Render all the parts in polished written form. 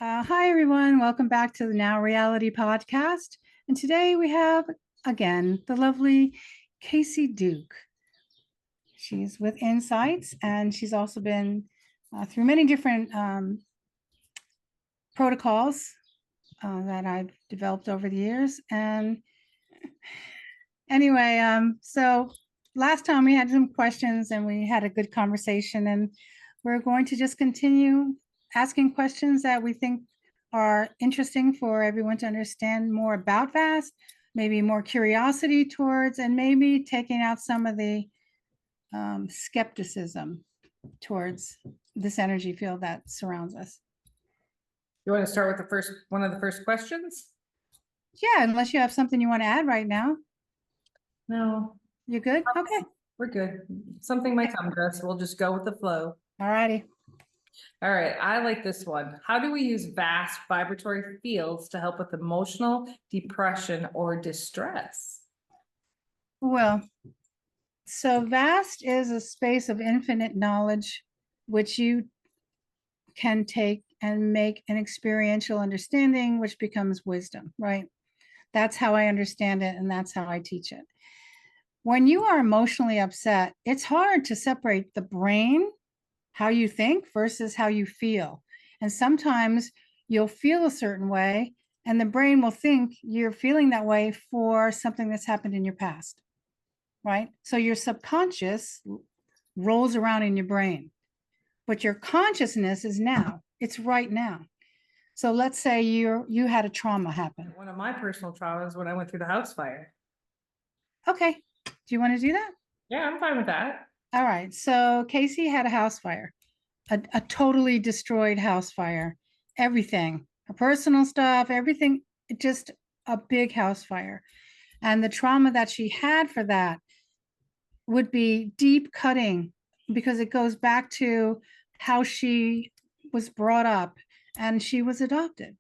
Hi, everyone. Welcome back to the Now Reality podcast. And today we have, again, the lovely Kaci Duke. She's with Insights, and she's also been through many different protocols that I've developed over the years. And anyway, so last time we had some questions and we had a good conversation, and we're going to just continue asking questions that we think are interesting for everyone to understand more about VAST, maybe more curiosity towards, and maybe taking out some of the skepticism towards this energy field that surrounds us. You want to start with one of the first questions? Yeah, unless you have something you want to add right now. No. You're good? Okay. We're good. Something might come to us. We'll just go with the flow. All righty. All right. I like this one. How do we use vast vibratory fields to help with emotional depression or distress? Well, so vast is a space of infinite knowledge, which you can take and make an experiential understanding, which becomes wisdom, right? That's how I understand it, and that's how I teach it. When you are emotionally upset, it's hard to separate the brain, how you think, versus how you feel. And sometimes you'll feel a certain way, and the brain will think you're feeling that way for something that's happened in your past, right? So your subconscious rolls around in your brain, but your consciousness is now. It's right now. So let's say you had a trauma happen. One of my personal traumas when I went through the house fire. Okay. Do you want to do that? Yeah, I'm fine with that. All right. So Kaci had a house fire, a totally destroyed house fire. Everything, her personal stuff, everything, just a big house fire. And the trauma that she had for that would be deep cutting because it goes back to how she was brought up and she was adopted.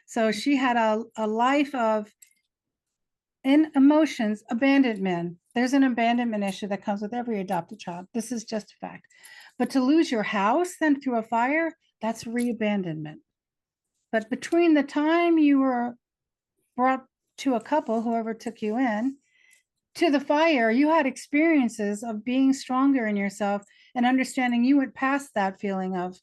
So she had a life of in emotions, abandonment. There's an abandonment issue that comes with every adopted child. This is just a fact. But to lose your house then through a fire, that's re-abandonment. But between the time you were brought to a couple, whoever took you in, to the fire, you had experiences of being stronger in yourself and understanding you went past that feeling of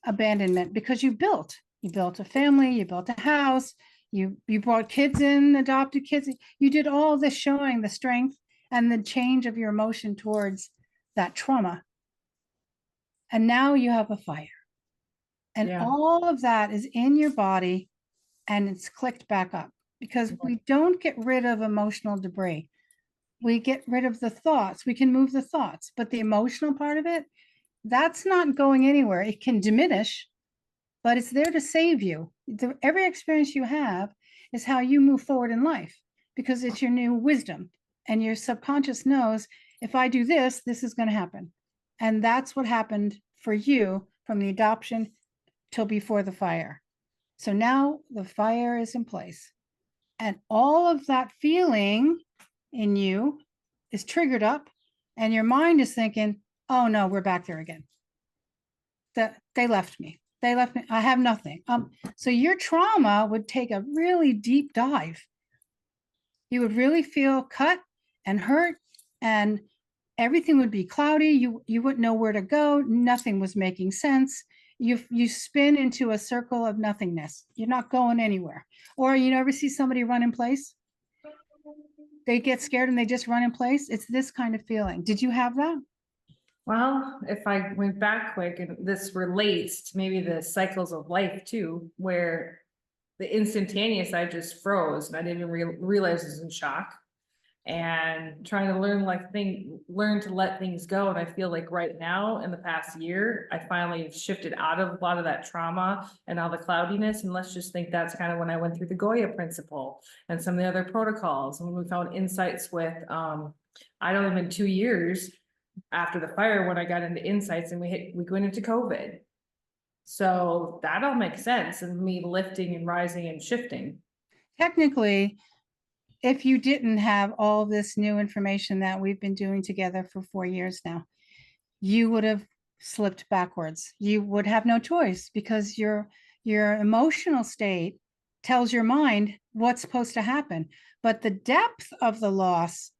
abandonment because you built a family, you built a house, you brought kids in, adopted kids. You did all this showing the strength and the change of your emotion towards that trauma. And now you have a fire. And all of that is in your body and it's clicked back up because we don't get rid of emotional debris. We get rid of the thoughts. We can move the thoughts, but the emotional part of it, that's not going anywhere. It can diminish, but it's there to save you. Every experience you have is how you move forward in life because it's your new wisdom. And your subconscious knows if I do this, this is going to happen. And that's what happened for you from the adoption till before the fire. So now the fire is in place. And all of that feeling in you is triggered up, and your mind is thinking, oh no, we're back there again. That they left me. They left me. I have nothing. So your trauma would take a really deep dive. You would really feel cut and hurt, and everything would be cloudy. You wouldn't know where to go. Nothing was making sense. You spin into a circle of nothingness. You're not going anywhere. Or you ever see somebody run in place? They get scared and they just run in place. It's this kind of feeling. Did you have that? Well, if I went back quick, and this relates to maybe the cycles of life too, where the instantaneous, I just froze and I didn't even realize I was in shock. And trying to learn to let things go. And I feel like right now in the past year, I finally shifted out of a lot of that trauma and all the cloudiness. And let's just think that's kind of when I went through the Goya principle and some of the other protocols. And we found insights with, I don't even 2 years after the fire when I got into insights and we went into COVID. So that all makes sense and me lifting and rising and shifting. Technically, if you didn't have all this new information that we've been doing together for 4 years now, you would have slipped backwards. You would have no choice because your emotional state tells your mind what's supposed to happen. But the depth of the loss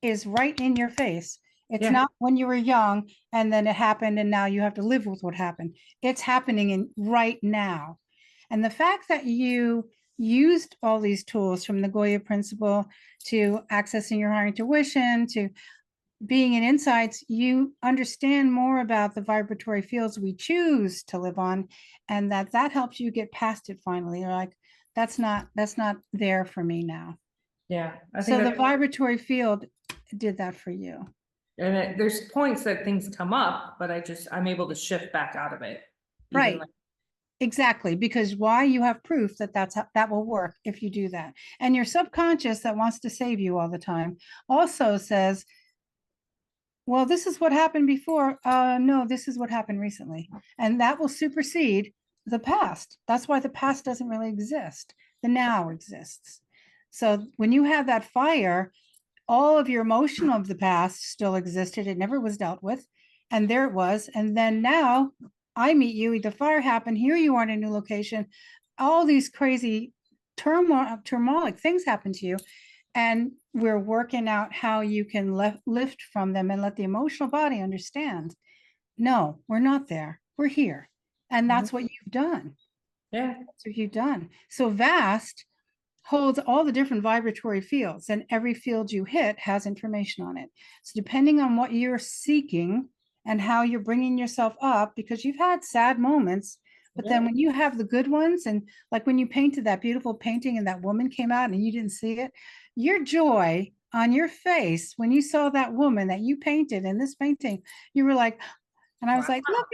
is right in your face. It's Yeah. not when you were young and then it happened and now you have to live with what happened. It's happening in right now. And the fact that you used all these tools, from the Goya principle to accessing your higher intuition to being in insights, you understand more about the vibratory fields we choose to live on, and that helps you get past it finally. You're like, that's not there for me now. Yeah, I think So the that, vibratory field did that for you. and there's points that things come up, but I'm able to shift back out of it. Even Right. like, Exactly, because why? You have proof that that will work if you do that. And your subconscious that wants to save you all the time also says, well, this is what happened before. No, this is what happened recently. And that will supersede the past. That's why the past doesn't really exist. The now exists. So when you have that fire, all of your emotion of the past still existed. It never was dealt with. And there it was. And then now I meet you, the fire happened. Here you are in a new location. All these crazy turmoil things happen to you. And we're working out how you can lift from them and let the emotional body understand, no, we're not there. We're here. And that's what you've done. yeah, That's what you've done. So vast holds all the different vibratory fields, and every field you hit has information on it. So depending on what you're seeking and how you're bringing yourself up, because you've had sad moments, but then when you have the good ones, and like when you painted that beautiful painting and that woman came out and you didn't see it, your joy on your face when you saw that woman that you painted in this painting, you were like, and I was like, look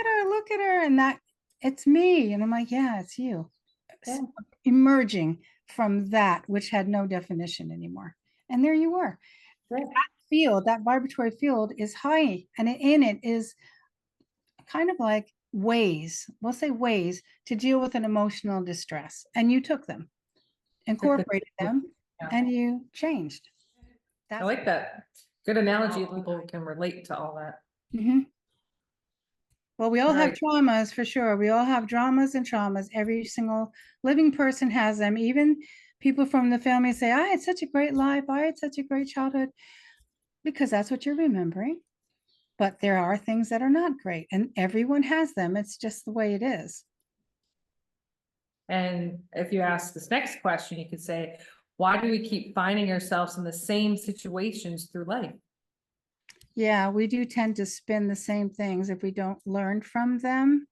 at her, and that it's me. And I'm like, yeah, it's you. yeah. Emerging from that which had no definition anymore. And there you were. Yeah. That field, that vibratory field is high, and in it is kind of like ways, we'll say ways to deal with an emotional distress. And you took them, incorporated them, Yeah. and you changed. I like that. Good analogy. People can relate to all that. Mhm. Well, we all have Right. traumas for sure. We all have dramas and traumas. Every single living person has them. Even people from the family say, I had such a great life. I had such a great childhood, because that's what you're remembering. But there are things that are not great, and everyone has them. It's just the way it is. And if you ask this next question, you could say, why do we keep finding ourselves in the same situations through life? Yeah, we do tend to spin the same things if we don't learn from them.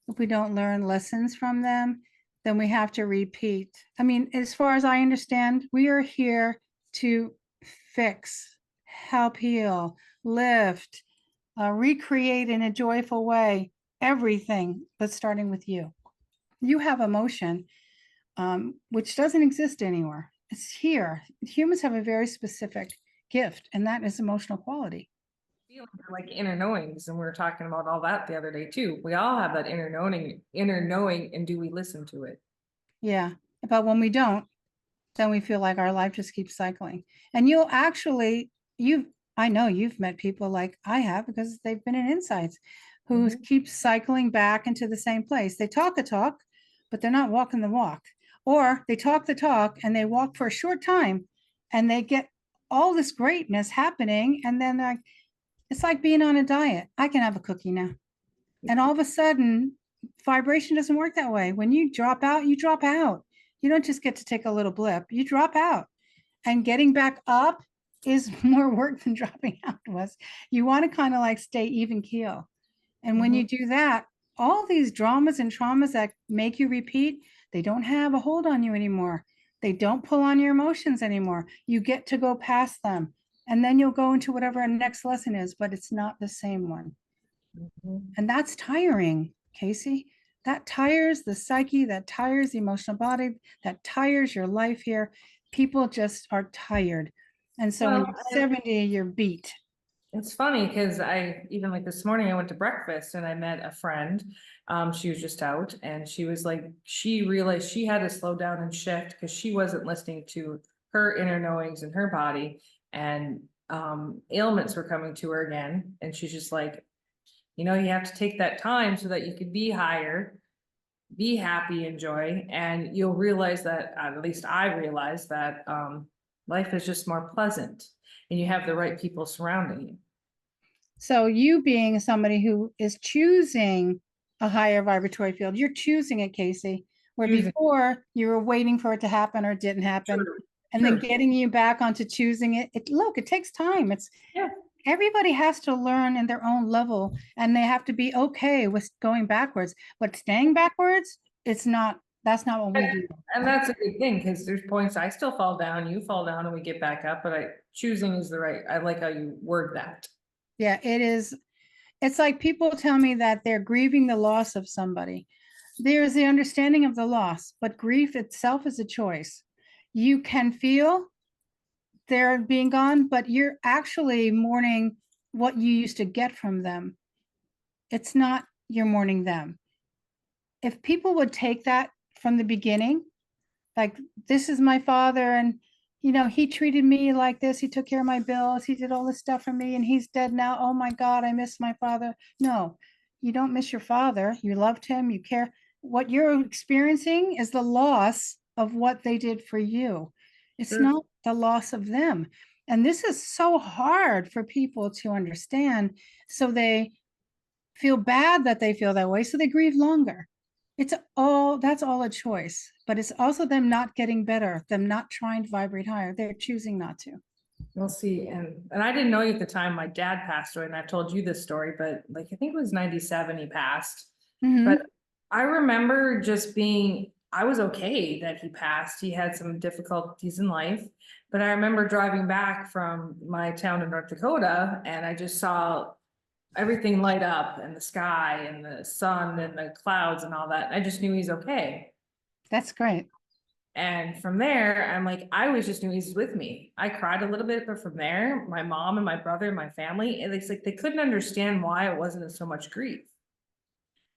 If we don't learn lessons from them, then we have to repeat. I mean, as far as I understand, we are here to fix, help heal, lift, recreate in a joyful way, everything, but starting with you. You have emotion, which doesn't exist anywhere. It's here. Humans have a very specific gift, and that is emotional quality. Feelings are like inner knowings, and we were talking about all that the other day too. We all have that inner knowing, and do we listen to it? Yeah. But when we don't, then we feel like our life just keeps cycling. And you'll actually, I know you've met people like I have, because they've been in insights, who keep cycling back into the same place. They talk the talk, but they're not walking the walk. Or they talk the talk and they walk for a short time and they get all this greatness happening. And then it's like being on a diet. I can have a cookie now. And all of a sudden, vibration doesn't work that way. When you drop out, you drop out. You don't just get to take a little blip, you drop out. And getting back up is more work than dropping out was. You want to kind of like stay even keel. And when you do that, all these dramas and traumas that make you repeat, they don't have a hold on you anymore. They don't pull on your emotions anymore. You get to go past them. And then you'll go into whatever our next lesson is, but it's not the same one. And that's tiring, Kaci. That tires the psyche, that tires the emotional body, that tires your life here. People just are tired. And so when Well, you're 70, you're beat. it's funny because even like this morning I went to breakfast and I met a friend. She was just out and she was like, she realized she had to slow down and shift because she wasn't listening to her inner knowings in her body, and ailments were coming to her again. And she's just like, You know, you have to take that time so that you can be higher, be happy, enjoy, and you'll realize that, at least I realized that, life is just more pleasant and you have the right people surrounding you. So you being somebody who is choosing a higher vibratory field, you're choosing it, Kaci, where Choosing. before you were waiting for it to happen or it didn't happen. And then getting you back onto choosing it. Look, it takes time. Yeah. Everybody has to learn in their own level and they have to be okay with going backwards. But staying backwards, that's not what we do. And that's a good thing, because there's points I still fall down, you fall down, and we get back up, but choosing is the right, I like how you word that. Yeah, it is. It's like people tell me that they're grieving the loss of somebody. There's the understanding of the loss, but grief itself is a choice. You can feel they're being gone, but you're actually mourning what you used to get from them. It's not you're mourning them. If people would take that from the beginning, like, this is my father, and he treated me like this, he took care of my bills, he did all this stuff for me, and he's dead now. Oh my God, I miss my father. No, you don't miss your father. You loved him, you care. What you're experiencing is the loss of what they did for you. It's not the loss of them. And this is so hard for people to understand. So they feel bad that they feel that way, so they grieve longer. That's all a choice, but it's also them not getting better, them not trying to vibrate higher. They're choosing not to. We'll see. And I didn't know you at the time my dad passed away, and I've told you this story, but like, I think it was 97 he passed. But I remember just I was okay that he passed. He had some difficulties in life, but I remember driving back from my town in North Dakota, and I just saw everything light up, and the sky and the sun and the clouds and all that. I just knew he's okay. That's great. And from there, I'm like, I always just knew he's with me. I cried a little bit, but from there, my mom and my brother and my family, it's like they couldn't understand why it wasn't so much grief.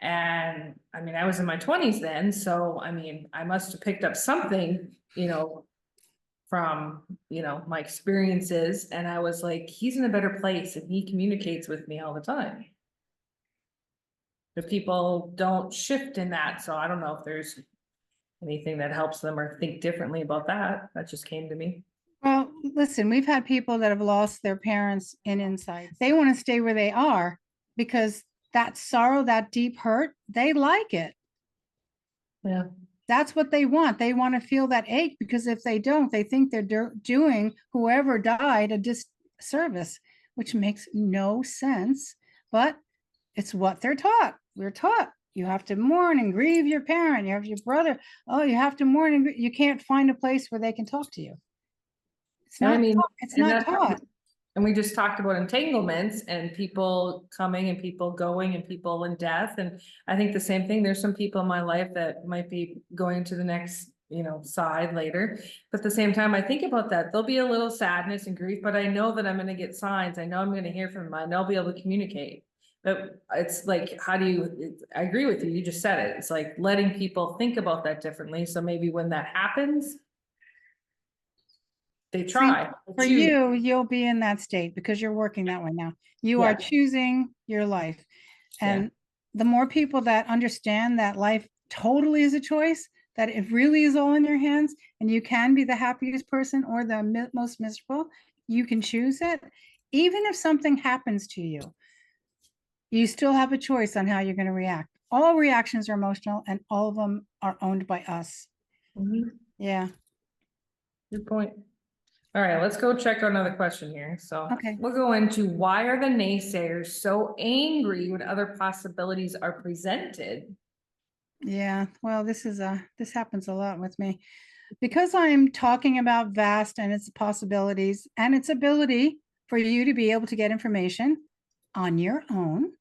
And I mean, I was in my 20s then, so I mean, I must have picked up something, from, my experiences. And I was like, he's in a better place and he communicates with me all the time. But people don't shift in that. So I don't know if there's anything that helps them or think differently about that. That just came to me. Well, listen, we've had people that have lost their parents in insight. They want to stay where they are because that sorrow, that deep hurt, they like it. Yeah. That's what they want. They want to feel that ache, because if they don't, they think they're doing whoever died a disservice, which makes no sense. But it's what they're taught. We're taught you have to mourn and grieve your parent. You have your brother. Oh, you have to mourn and you can't find a place where they can talk to you. It's not. It's not taught. And we just talked about entanglements and people coming and people going and people in death. And I think the same thing, there's some people in my life that might be going to the next, side later. But at the same time, I think about that. There'll be a little sadness and grief, but I know that I'm going to get signs. I know I'm going to hear from them. I know I'll be able to communicate. But it's like, I agree with you. You just said it. It's like letting people think about that differently. So maybe when that happens, they try. For you, you'll be in that state because you're working that way now. You are choosing your life. And the more people that understand that life totally is a choice, that it really is all in your hands, and you can be the happiest person or the most miserable, you can choose it. Even if something happens to you, you still have a choice on how you're going to react. All reactions are emotional and all of them are owned by us. Yeah. Good point. All right, let's go check out another question here. So okay, we'll go into why are the naysayers so angry when other possibilities are presented? Yeah, well, this happens a lot with me because I'm talking about vast and its possibilities and its ability for you to be able to get information on your own.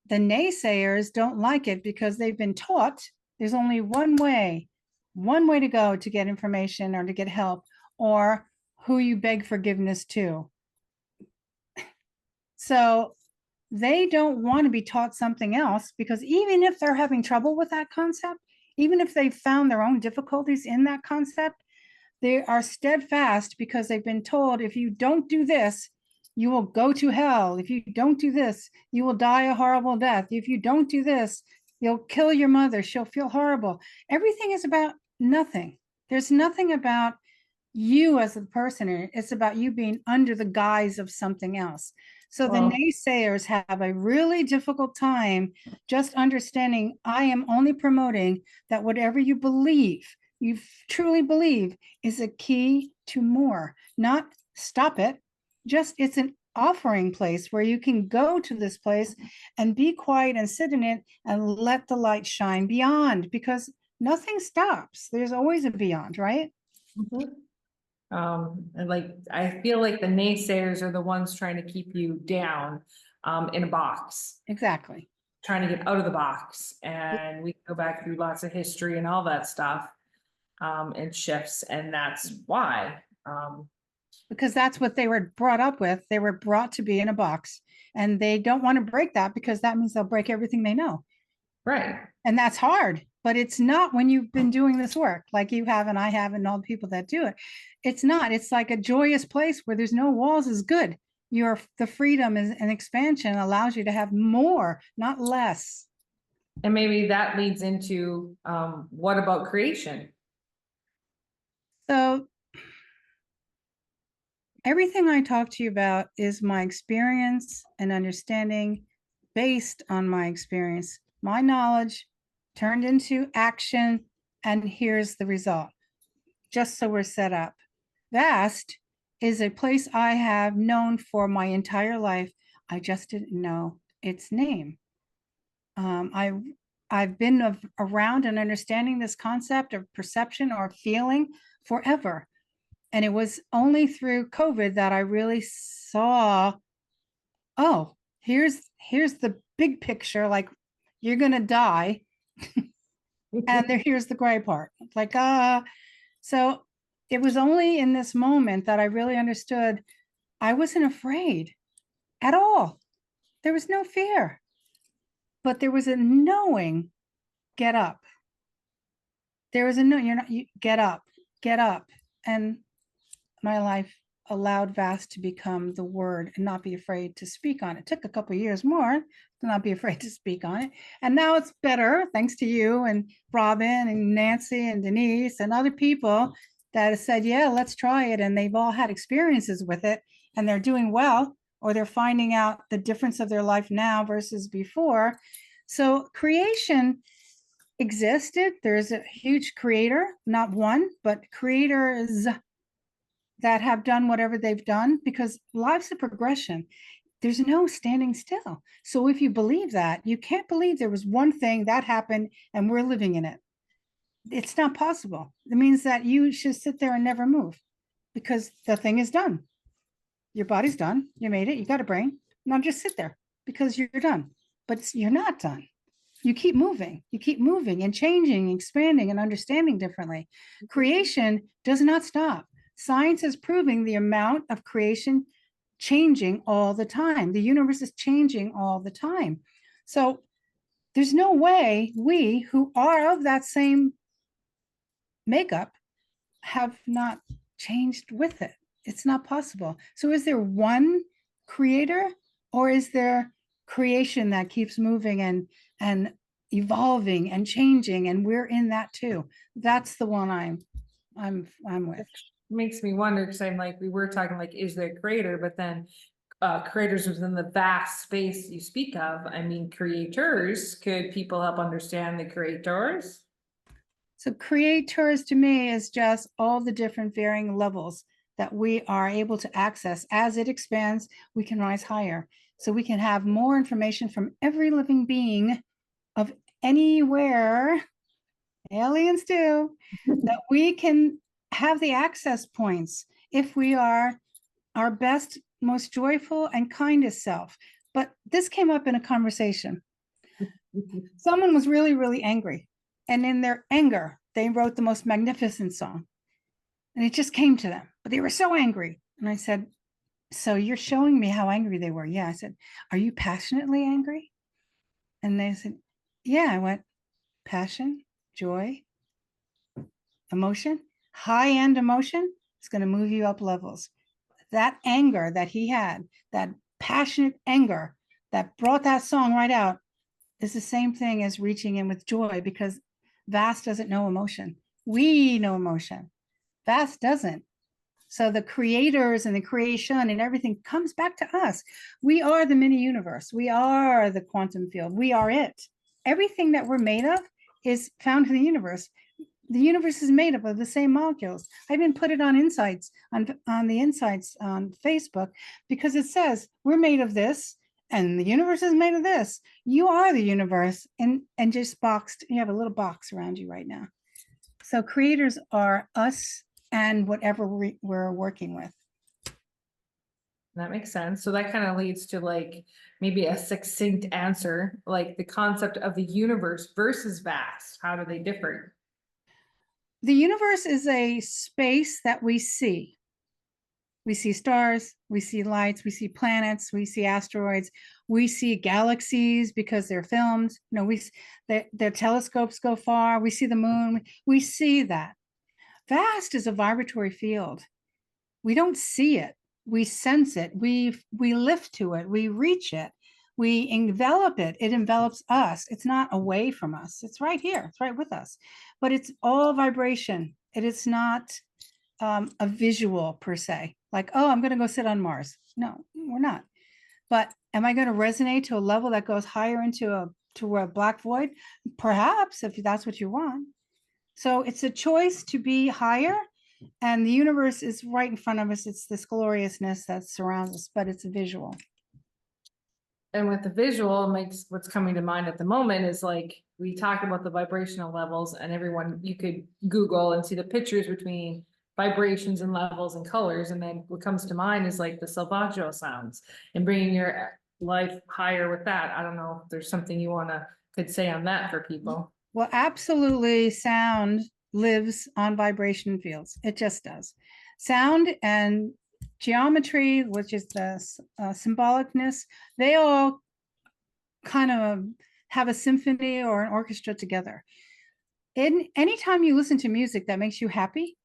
The naysayers don't like it because they've been taught there's only one way to go to get information or to get help, or who you beg forgiveness to. So they don't want to be taught something else, because even if they're having trouble with that concept, even if they've found their own difficulties in that concept, they are steadfast because they've been told if you don't do this, you will go to hell. If you don't do this, you will die a horrible death. If you don't do this, you'll kill your mother. She'll feel horrible. Everything is about nothing. There's nothing about you as a person. It's about you being under the guise of something else. So the Well, naysayers have a really difficult time just understanding I am only promoting that whatever you believe, you truly believe, is a key to more, not stop it. Just it's an offering place where you can go to this place and be quiet and sit in it and let the light shine beyond, because nothing stops. There's always a beyond, right? mhm. And like, I feel like the naysayers are the ones trying to keep you down, in a box, Exactly. trying to get out of the box. And we go back through lots of history and all that stuff, and shifts, and that's why. Because that's what they were brought up with. They were brought to be in a box, and they don't want to break that because that means they'll break everything they know. Right. And that's hard, but it's not when you've been doing this work like you have and I have and all the people that do it. It's not. It's like a joyous place where there's no walls is good. The freedom is an expansion allows you to have more, not less. And maybe that leads into, what about creation? So everything I talk to you about is my experience and understanding based on my experience, my knowledge turned into action, and here's the result. Just so we're set up. Vast is a place I have known for my entire life. I just didn't know its name. I've been around and understanding this concept of perception or feeling forever. And it was only through COVID that I really saw, oh, here's the big picture, like you're gonna die, and here's the gray part. It's like, so it was only in this moment that I really understood I wasn't afraid at all. There was no fear, but there was a knowing, get up. There was a no, you're not, you get up, get up. And my life allowed vast to become the word and not be afraid to speak on it. It took a couple of years more to not be afraid to speak on it. And now it's better, thanks to you and Robin and Nancy and Denise and other people that have said, yeah, let's try it. And they've all had experiences with it and they're doing well, or they're finding out the difference of their life now versus before. So creation existed. There's a huge creator, not one, but creators that have done whatever they've done, because life's a progression. There's no standing still. So if you believe that, you can't believe there was one thing that happened and we're living in it. It's not possible. It means that you should sit there and never move because the thing is done. Your body's done. You made it. You got a brain. Now just sit there because you're done. But you're not done. You keep moving and changing, expanding, and understanding differently. Creation does not stop. Science is proving the amount of creation changing all the time. The universe is changing all the time. So there's no way we who are of that same makeup have not changed with it. It's not possible. So is there one creator, or is there creation that keeps moving and evolving and changing, and we're in that too? That's the one I'm with. Makes me wonder, because I'm like, we were talking like, is there a creator? But then creators within the vast space you speak of, I mean, creators, could people help understand the creators? So creators to me is just all the different varying levels that we are able to access. As it expands, we can rise higher. So we can have more information from every living being of anywhere, aliens too, that we can have the access points if we are our best, most joyful and kindest self. But this came up in a conversation. Someone was really, really angry. And in their anger, they wrote the most magnificent song. And it just came to them, but they were so angry. And I said, so you're showing me how angry they were. Yeah. I said, are you passionately angry? And they said, yeah. I went, passion, joy, emotion, high-end emotion is going to move you up levels. that anger that he had, that passionate anger that brought that song right out, is the same thing as reaching in with joy, because vast doesn't know emotion. We know emotion. Vast doesn't. So the creators and the creation and everything comes back to us. We are the mini universe. We are the quantum field. We are it. Everything that we're made of is found in the universe. The universe is made up of the same molecules. I even put it on insights on the insights on Facebook, because it says we're made of this and the universe is made of this. You are the universe, and just boxed. You have a little box around you right now. So creators are us and whatever we're working with. That makes sense. So that kind of leads to like maybe a succinct answer, like the concept of the universe versus vast. How do they differ? The universe is a space that we see. We see stars, we see lights, we see planets, we see asteroids, we see galaxies because they're filmed. You know, their telescopes go far. We see the moon. We see that. Vast is a vibratory field. We don't see it. We sense it. We lift to it. We reach it. We envelop it. It envelops us. It's not away from us. It's right here. It's right with us. But it's all vibration. It is not a visual per se. Like, oh, I'm going to go sit on Mars. No, we're not. But am I going to resonate to a level that goes higher into a black void? Perhaps, if that's what you want. So it's a choice to be higher, and the universe is right in front of us. It's this gloriousness that surrounds us, but it's a visual. And with the visual, makes what's coming to mind at the moment is like we talked about the vibrational levels, and everyone, you could Google and see the pictures between vibrations and levels and colors, and then what comes to mind is like the selvaggio sounds and bringing your life higher with that. I don't know if there's something you could say on that for people. Well, absolutely. Sound lives on vibration fields. It just does. Sound and geometry, which is the symbolicness, they all kind of have a symphony or an orchestra together. Anytime you listen to music that makes you happy,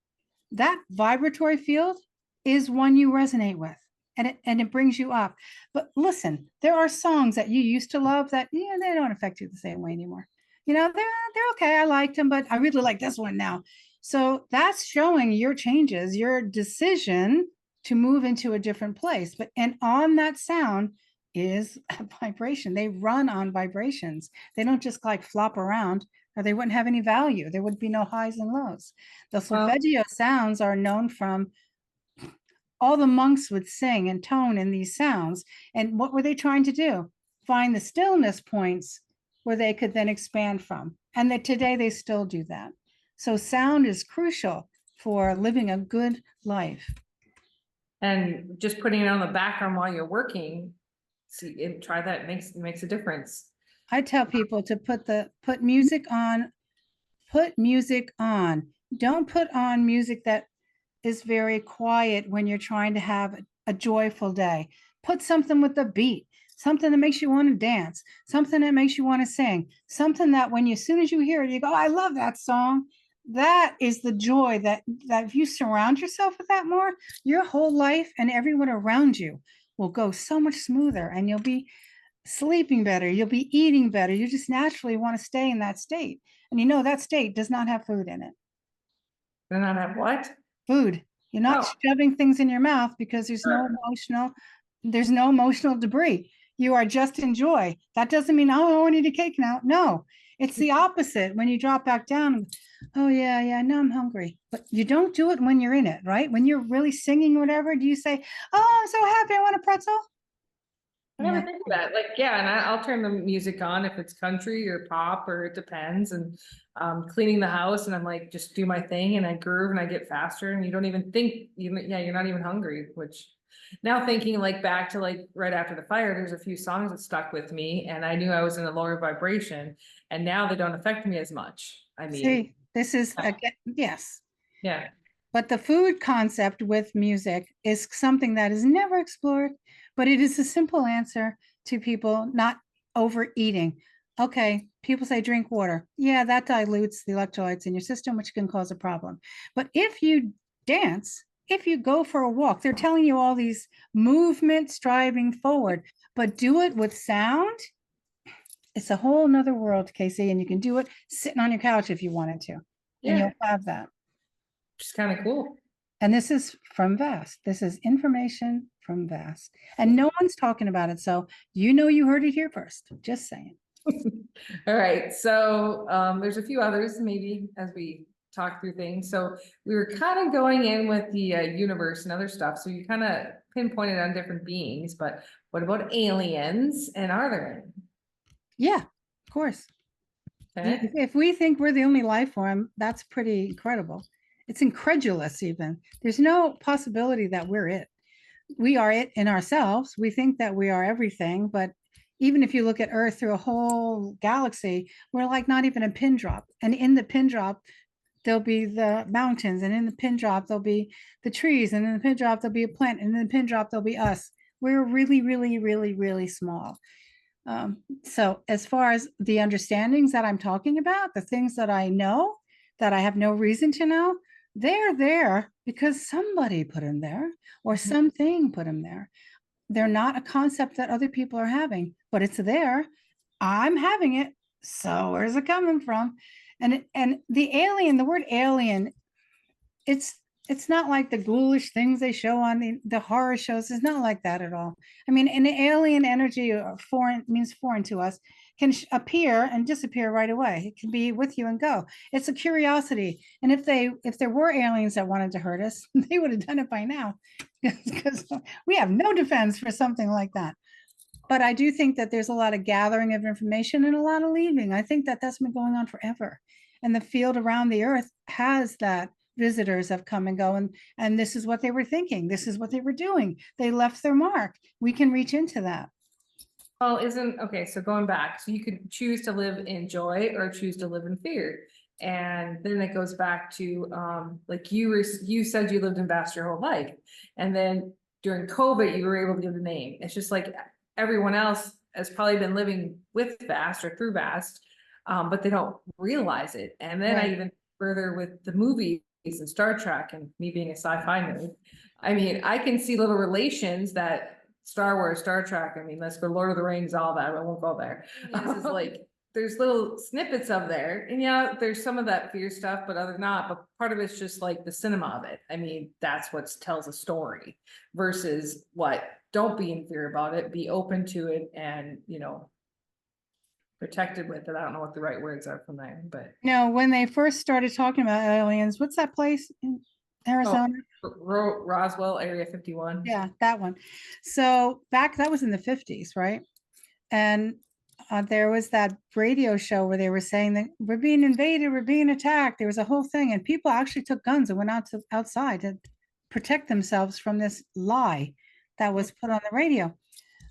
that vibratory field is one you resonate with, and it brings you up. But listen, there are songs that you used to love that, yeah, they don't affect you the same way anymore. You know, they're okay. I liked them, but I really like this one now. So that's showing your changes, your decision to move into a different place. But and on that sound is a vibration. They run on vibrations. They don't just like flop around, or they wouldn't have any value. There would be no highs and lows. The solfeggio sounds are known from, all the monks would sing and tone in these sounds. And what were they trying to do? Find the stillness points where they could then expand from. And that today they still do that. So sound is crucial for living a good life. And just putting it on the background while you're working, see, try that. It makes a difference. I tell people to put music on. Put music on. Don't put on music that is very quiet when you're trying to have a joyful day. Put something with a beat, something that makes you want to dance, something that makes you want to sing, something that when you, as soon as you hear it, you go, I love that song. That is the joy that if you surround yourself with that more, your whole life and everyone around you will go so much smoother, and you'll be sleeping better. You'll be eating better. You just naturally want to stay in that state. And you know, that state does not have food in it. Then I have what? Food. You're not shoving things in your mouth because there's no emotional debris. You are just in joy. That doesn't mean, oh, I need a cake now. No, it's the opposite. When you drop back down, oh yeah, now I'm hungry. But you don't do it when you're in it, right? When you're really singing or whatever, do you say, oh, I'm so happy, I want a pretzel? I never think of that. Like, yeah, and I'll turn the music on if it's country or pop, or it depends. And cleaning the house, and I'm like, just do my thing, and I groove and I get faster, and you don't even think, you're not even hungry. Which now thinking like back to like right after the fire, there's a few songs that stuck with me, and I knew I was in a lower vibration, and now they don't affect me as much. I mean, see, this is yes. Yeah. But the food concept with music is something that is never explored, but it is a simple answer to people not overeating. Okay, people say drink water. Yeah, that dilutes the electrolytes in your system, which can cause a problem. But if you dance, if you go for a walk, they're telling you all these movements striving forward, but do it with sound. It's a whole nother world, Kaci, and you can do it sitting on your couch if you wanted to, and Yeah, you'll have that. which is kind of cool. And this is from Vast. This is information from Vast. And no one's talking about it. So you heard it here first. Just saying. All right, so there's a few others maybe as we talk through things. So we were kind of going in with the universe and other stuff. So you kind of pinpointed on different beings, but what about aliens? And are there any? Yeah, of course. Okay. If we think we're the only life form, that's pretty incredible. It's incredulous even. There's no possibility that we're it. We are it in ourselves. We think that we are everything, but even if you look at Earth through a whole galaxy, we're like not even a pin drop. And in the pin drop, there'll be the mountains, and in the pin drop, there'll be the trees, and in the pin drop, there'll be a plant, and in the pin drop, there'll be us. We're really, really, really, really small. So as far as the understandings that I'm talking about, the things that I know that I have no reason to know, they're there because somebody put them there or something put them there. They're not a concept that other people are having, but it's there. I'm having it. So where's it coming from? And the alien, the word alien, it's it's not like the ghoulish things they show on the horror shows. It's not like that at all. I mean, an alien energy, foreign means foreign to us, can appear and disappear right away. It can be with you and go. It's a curiosity. And if there were aliens that wanted to hurt us, they would have done it by now, because we have no defense for something like that. But I do think that there's a lot of gathering of information and a lot of leaving. I think that that's been going on forever. And the field around the earth has that. Visitors have come and go, and this is what they were thinking. This is what they were doing. They left their mark. We can reach into that. Well, okay, so going back, so you could choose to live in joy or choose to live in fear. And then it goes back to like you said you lived in Vast your whole life. And then during COVID, you were able to give the name. It's just like everyone else has probably been living with Vast or through Vast, but they don't realize it. And then I even further with the movies and Star Trek and me being a sci-fi nerd. I mean, I can see little relations that Star Wars, Star Trek, I mean, let's go Lord of the Rings, all that, I won't go there. It's like, there's little snippets of there, and yeah, there's some of that fear stuff, but other than not, but part of it's just like the cinema of it. I mean, that's what tells a story versus what, don't be in fear about it, be open to it and, protected with it. I don't know what the right words are from there, but. When they first started talking about aliens, what's that place in Arizona? Roswell, Area 51. Yeah, that one. So that was in the 50s, right? And there was that radio show where they were saying that we're being invaded, we're being attacked. There was a whole thing, and people actually took guns and went outside to protect themselves from this lie that was put on the radio.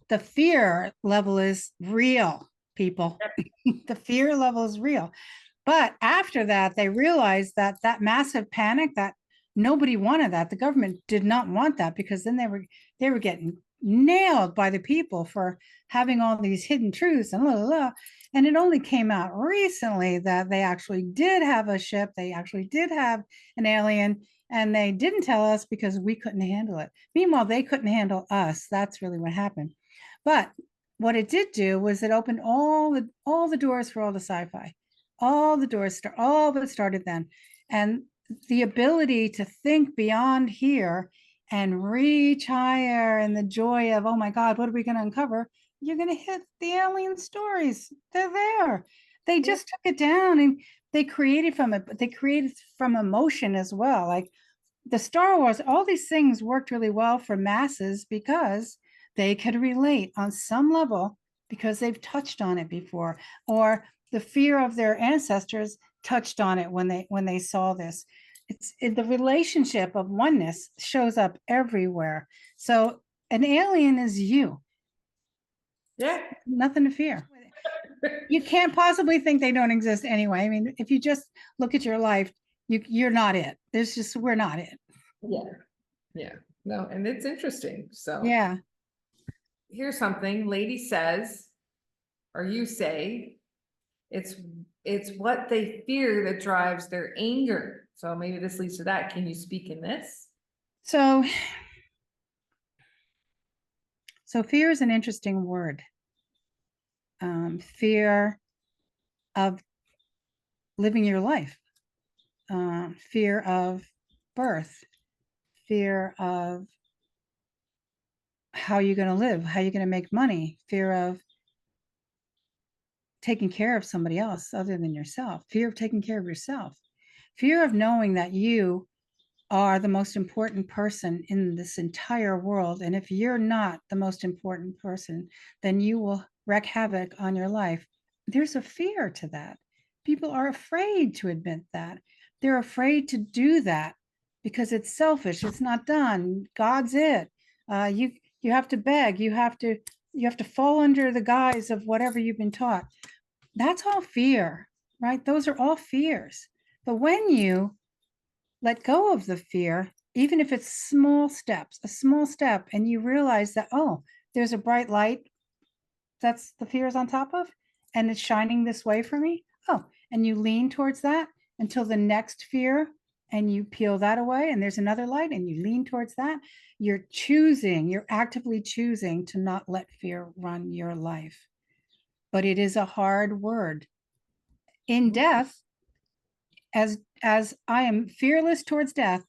The fear level is real, people. The fear level is real. But after that, they realized that massive panic, that nobody wanted that. The government did not want that, because then they were getting nailed by the people for having all these hidden truths and blah, blah, blah. And it only came out recently that they actually did have a ship. They actually did have an alien, and they didn't tell us because we couldn't handle it. Meanwhile, they couldn't handle us. That's really what happened. But what it did do was it opened all the doors for all the sci-fi. All the doors, all of it started then. And the ability to think beyond here and reach higher, and the joy of, oh my God, what are we going to uncover? You're going to hit the alien stories. They're there. They just took it down, and they created from it, but they created from emotion as well. Like the Star Wars, all these things worked really well for masses because they could relate on some level because they've touched on it before, or the fear of their ancestors touched on it when they saw this. The relationship of oneness shows up everywhere. So an alien is you. Yeah. Nothing to fear. You can't possibly think they don't exist anyway. I mean, if you just look at your life, you're not it. We're not it. Yeah. No, and it's interesting. So yeah. Here's something. Lady says, or you say, it's what they fear that drives their anger. So maybe this leads to that. Can you speak in this? So, so fear is an interesting word. Fear of living your life, fear of birth, fear of how you're going to live, how you're going to make money, fear of taking care of somebody else other than yourself, fear of taking care of yourself, fear of knowing that you are the most important person in this entire world. And if you're not the most important person, then you will wreak havoc on your life. There's a fear to that. People are afraid to admit that. They're afraid to do that because it's selfish. It's not done. God's it. You have to beg. You have to fall under the guise of whatever you've been taught. That's all fear, right? Those are all fears. But when you let go of the fear, even if it's small steps, a small step, and you realize that, oh, there's a bright light that's the fear is on top of, and it's shining this way for me. Oh, and you lean towards that until the next fear, and you peel that away, and there's another light, and you lean towards that. You're actively choosing to not let fear run your life. But it is a hard word. In death, as I am fearless towards death,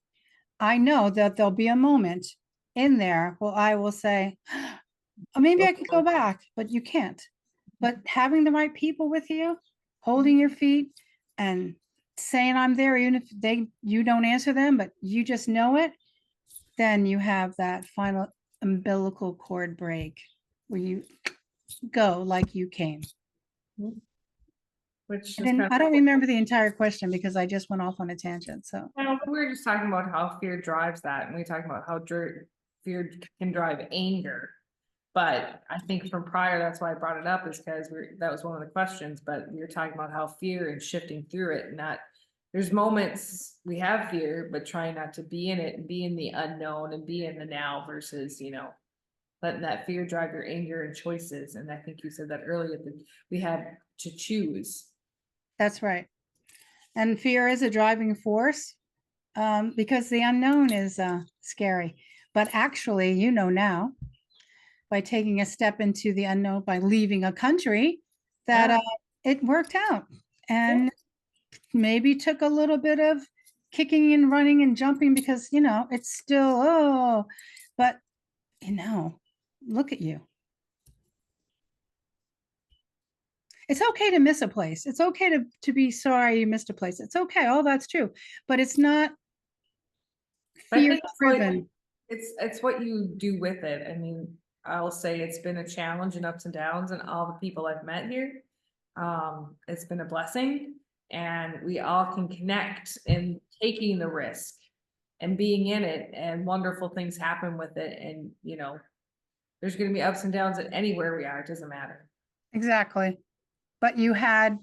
I know that there'll be a moment in there where I will say, oh, maybe I could go back, but you can't. But having the right people with you, holding your feet and saying I'm there, even if you don't answer them, but you just know it, then you have that final umbilical cord break where you go like you came. Which is And I don't remember the entire question because I just went off on a tangent. So we were just talking about how fear drives that, and we talked about how fear can drive anger. But I think from prior, that's why I brought it up, is because that was one of the questions. But we were talking about how fear and shifting through it, and that there's moments we have fear, but trying not to be in it and be in the unknown and be in the now versus, letting that fear drive your anger and choices. And I think you said that earlier, that we have to choose. that's right. And fear is a driving force because the unknown is scary. But actually, now, by taking a step into the unknown, by leaving a country, that it worked out. And maybe took a little bit of kicking and running and jumping because, it's still, but, look at you. It's okay to miss a place. It's okay to be sorry you missed a place. It's okay. All that's true. But it's not fear driven. It's what you do with it. I mean, I'll say it's been a challenge and ups and downs, and all the people I've met here. It's been a blessing, and we all can connect in taking the risk and being in it, and wonderful things happen with it. And there's going to be ups and downs at anywhere we are. It doesn't matter. Exactly. But you had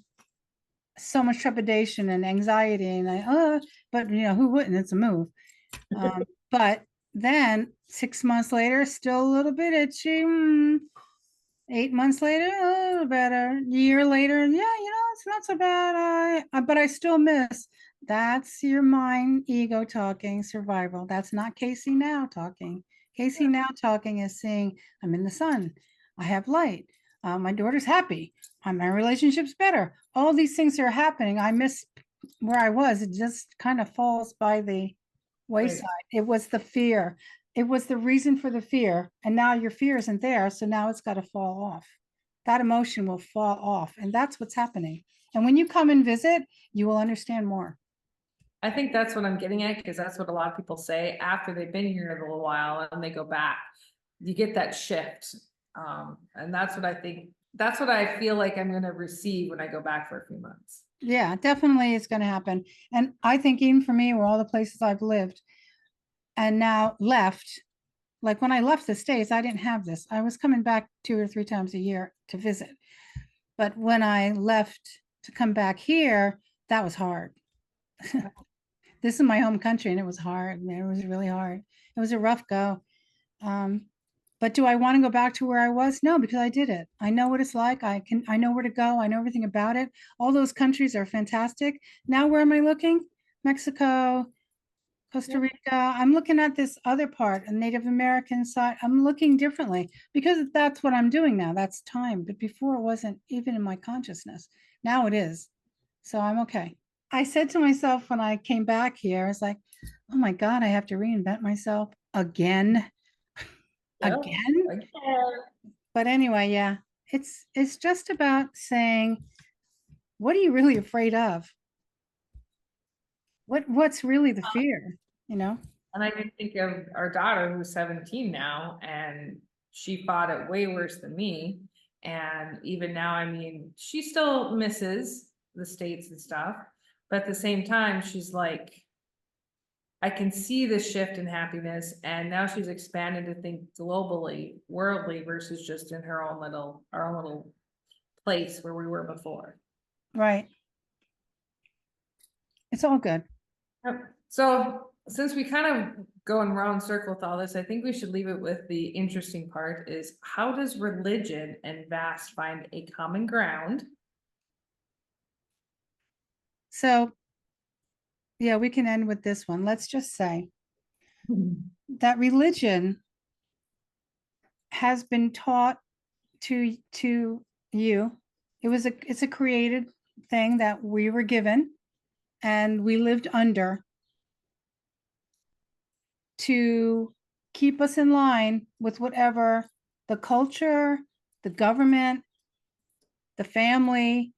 so much trepidation and anxiety and but who wouldn't? It's a move. But then 6 months later, still a little bit itchy. 8 months later, a little better. A year later, yeah, it's not so bad. But I still miss. That's your mind, ego talking, survival. That's not Kaci now talking. Kaci now talking is saying, I'm in the sun. I have light. My daughter's happy. My relationship's better. All these things are happening. I miss where I was. It just kind of falls by the wayside. Right. It was the fear. It was the reason for the fear. And now your fear isn't there. So now it's got to fall off. That emotion will fall off. And that's what's happening. And when you come and visit, you will understand more. I think that's what I'm getting at, because that's what a lot of people say after they've been here a little while and they go back. You get that shift. And that's what I think. That's what I feel like I'm going to receive when I go back for a few months. Yeah, definitely it's going to happen. And I think even for me, where all the places I've lived and now left, like when I left the States, I didn't have this. I was coming back 2 or 3 times a year to visit. But when I left to come back here, that was hard. This is my home country and it was hard. Man, it was really hard. It was a rough go. But do I want to go back to where I was? No, because I did it. I know what it's like. I know where to go. I know everything about it. All those countries are fantastic. Now, where am I looking? Mexico, Costa Rica. I'm looking at this other part, a Native American side. I'm looking differently because that's what I'm doing now. That's time. But before it wasn't even in my consciousness. Now it is. So I'm okay. I said to myself when I came back here, I was like, oh my God, I have to reinvent myself again. Yeah. Again. Like, But anyway, yeah, it's just about saying, what are you really afraid of? What's really the fear, you know? and I can think of our daughter who's 17 now, and she fought it way worse than me. And even now, I mean, she still misses the States and stuff, but at the same time, she's like, I can see the shift in happiness, and now she's expanded to think globally, worldly versus just in our own little place where we were before. Right. It's all good. Yep. So since we kind of go in round circle with all this, I think we should leave it with the interesting part is how does religion and vast find a common ground? So yeah, we can end with this one. Let's just say that religion has been taught to you. It's a created thing that we were given and we lived under to keep us in line with whatever the culture, the government, the family,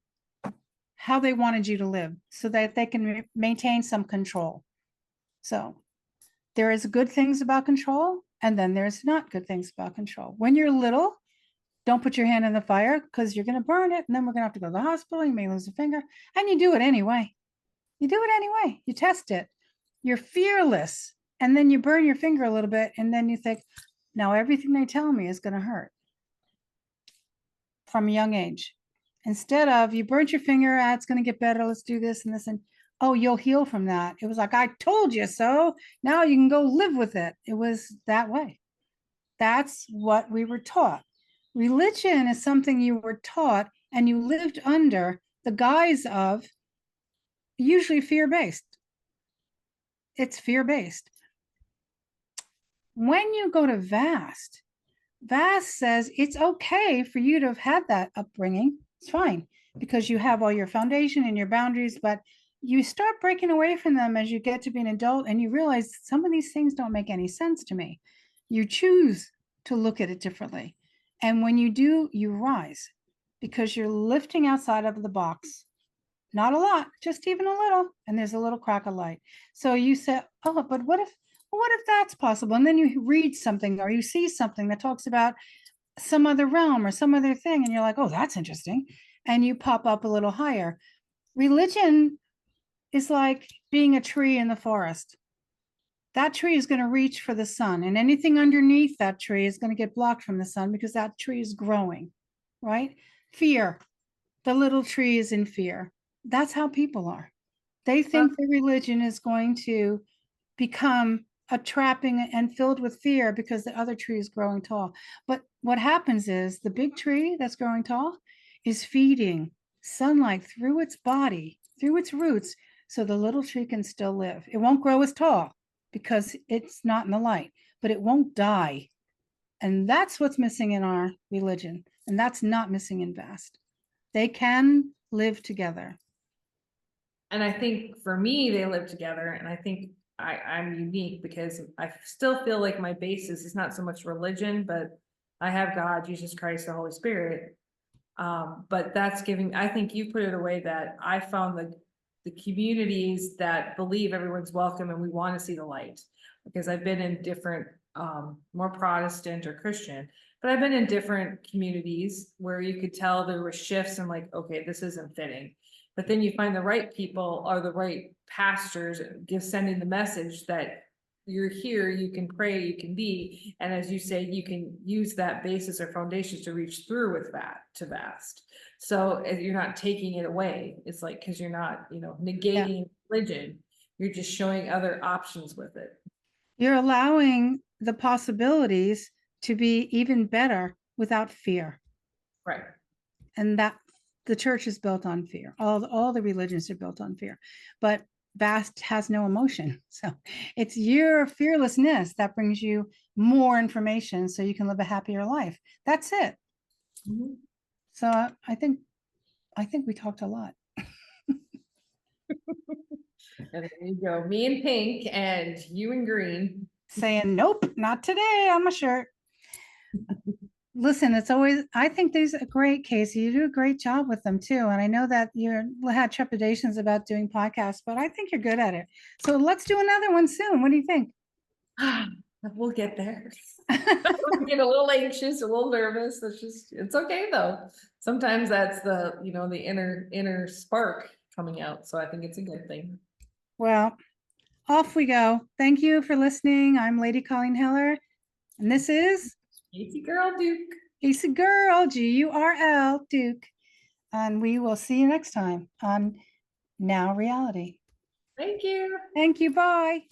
how they wanted you to live so that they can maintain some control. So there is good things about control, and then there's not good things about control. When you're little, don't put your hand in the fire because you're going to burn it, and then we're going to have to go to the hospital. You may lose a finger, and you do it anyway. You do it anyway. You test it. You're fearless, and then you burn your finger a little bit, and then you think, now everything they tell me is going to hurt from a young age. Instead of you burnt your finger, it's going to get better. Let's do this and this, and oh, you'll heal from that. It was like, I told you so. Now you can go live with it. It was that way. That's what we were taught. Religion is something you were taught and you lived under the guise of usually fear-based. It's fear-based. When you go to Vast says it's okay for you to have had that upbringing. It's fine because you have all your foundation and your boundaries, but you start breaking away from them as you get to be an adult and you realize some of these things don't make any sense to me. You choose to look at it differently. And when you do, you rise because you're lifting outside of the box. Not a lot, just even a little. And there's a little crack of light. So you say, oh, but what if that's possible? And then you read something or you see something that talks about some other realm or some other thing. And you're like, oh, that's interesting. And you pop up a little higher. Religion is like being a tree in the forest. That tree is going to reach for the sun, and anything underneath that tree is going to get blocked from the sun because that tree is growing, right? Fear. The little tree is in fear. That's how people are. They think their religion is going to become a trapping and filled with fear because the other tree is growing tall. But what happens is the big tree that's growing tall is feeding sunlight through its body, through its roots, so the little tree can still live. It won't grow as tall because it's not in the light, but it won't die. And that's what's missing in our religion. And that's not missing in Vast. They can live together. And I think for me, they live together, and I think I'm unique because I still feel like my basis is not so much religion, but I have God, Jesus Christ, the Holy Spirit. But that's giving, I think you put it away that I found the communities that believe everyone's welcome and we want to see the light. Because I've been in different, more Protestant or Christian, but I've been in different communities where you could tell there were shifts and like, okay, this isn't fitting. But then you find the right people or the right pastors sending the message that you're here, you can pray, you can be, and as you say, you can use that basis or foundation to reach through with that to Vast. So you're not taking it away. It's like, because you're not, negating religion, you're just showing other options with it. You're allowing the possibilities to be even better without fear. Right. And that the church is built on fear. All the religions are built on fear. But vast has no emotion. So it's your fearlessness that brings you more information so you can live a happier life. That's it. Mhm. So I think we talked a lot. And there you go, me in pink and you in green. Saying, nope, not today on my shirt. Listen, it's always, I think these are great, Kaci. You do a great job with them too. And I know that you had trepidations about doing podcasts, but I think you're good at it. So let's do another one soon. What do you think? We'll get there. We get a little anxious, a little nervous. It's okay though. Sometimes that's the, the inner spark coming out. So I think it's a good thing. Well, off we go. Thank you for listening. I'm Lady Colleen Heller, and this is Kaci Gurl Duke. Kaci Gurl, Gurl Duke. And we will see you next time on Now Reality. Thank you. Thank you. Bye.